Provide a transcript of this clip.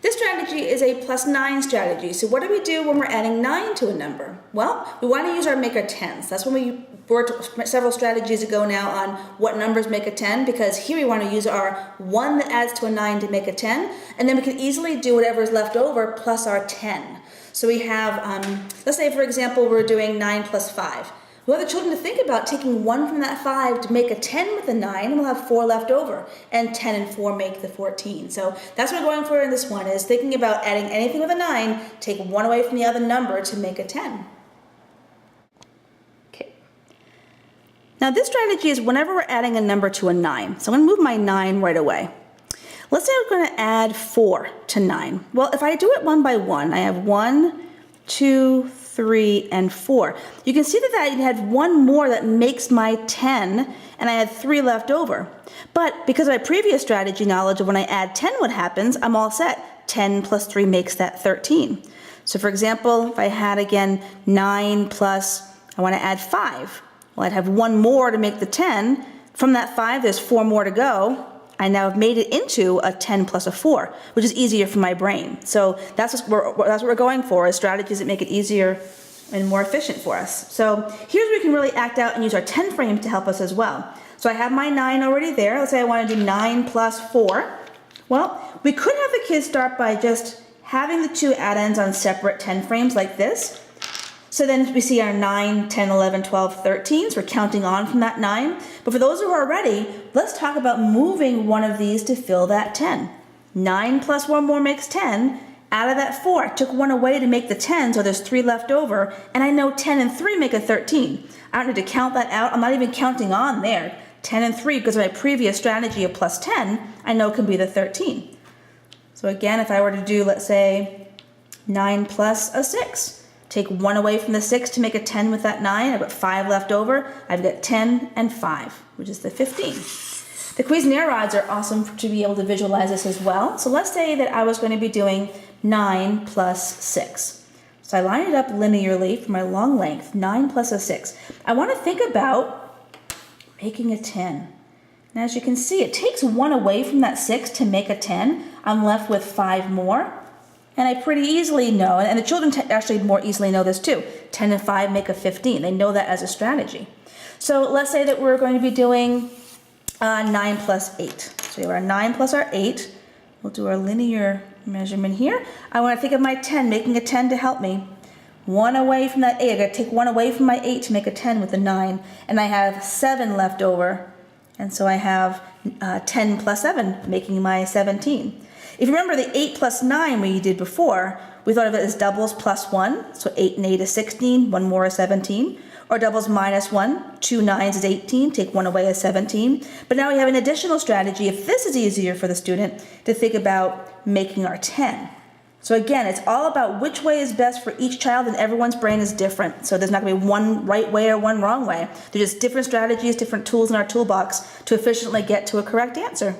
This strategy is a +9 strategy. So what do we do when we're adding 9 to a number? Well, we want to use our maker 10s. That's when we worked several strategies ago now on what numbers make a 10, because here we want to use our 1 that adds to a 9 to make a 10, and then we can easily do whatever is left over plus our 10. So we have, let's say for example, we're doing 9 plus 5. We want the children to think about taking 1 from that 5 to make a 10 with a 9, and we'll have 4 left over, and 10 and 4 make the 14. So that's what we're going for in this one, is thinking about adding anything with a 9, take 1 away from the other number to make a 10. Okay. Now this strategy is whenever we're adding a number to a 9. So I'm going to move my 9 right away. Let's say I'm going to add 4 to 9. Well, if I do it one by one, I have 1, 2, 3, and 4. You can see that I had 1 more that makes my 10, and I had 3 left over. But because of my previous strategy knowledge of when I add 10 what happens, I'm all set. 10 plus 3 makes that 13. So for example, if I had again 9 plus, I want to add 5. Well, I'd have 1 more to make the 10. From that 5, there's 4 more to go. I now have made it into a 10 plus a 4, which is easier for my brain. So that's what we're going for, is strategies that make it easier and more efficient for us. So here's where we can really act out and use our 10 frames to help us as well. So I have my 9 already there. Let's say I want to do 9 plus 4. Well, we could have the kids start by just having the 2 add-ins on separate 10 frames like this. So then we see our 9, 10, 11, 12, 13. So we're counting on from that 9. But for those who are ready, let's talk about moving one of these to fill that 10. 9 plus 1 more makes 10. Out of that 4, I took 1 away to make the 10, so there's 3 left over. And I know 10 and 3 make a 13. I don't need to count that out. I'm not even counting on there. 10 and 3, because of my previous strategy of plus 10, I know can be the 13. So again, if I were to do, let's say, 9 plus a 6. Take 1 away from the 6 to make a 10 with that 9. I've got 5 left over. I've got 10 and 5, which is the 15. The Cuisenaire rods are awesome to be able to visualize this as well. So let's say that I was going to be doing 9 plus 6. So I line it up linearly for my long length, 9 plus a 6. I want to think about making a 10. And as you can see, it takes 1 away from that 6 to make a 10. I'm left with 5 more. And I pretty easily know, and the children actually more easily know this too, 10 and 5 make a 15. They know that as a strategy. So let's say that we're going to be doing 9 plus 8. So we have our 9 plus our 8. We'll do our linear measurement here. I want to think of my 10, making a 10 to help me. 1 away from that 8. I got to take 1 away from my 8 to make a 10 with the 9. And I have 7 left over. And so I have 10 plus 7, making my 17. If you remember the 8 plus 9 we did before, we thought of it as doubles plus 1. So 8 and 8 is 16, 1 more is 17. Or doubles minus 1, 2 9s is 18, take 1 away is 17. But now we have an additional strategy, if this is easier for the student, to think about making our 10. So again, it's all about which way is best for each child, and everyone's brain is different. So there's not going to be one right way or one wrong way. There's just different strategies, different tools in our toolbox to efficiently get to a correct answer.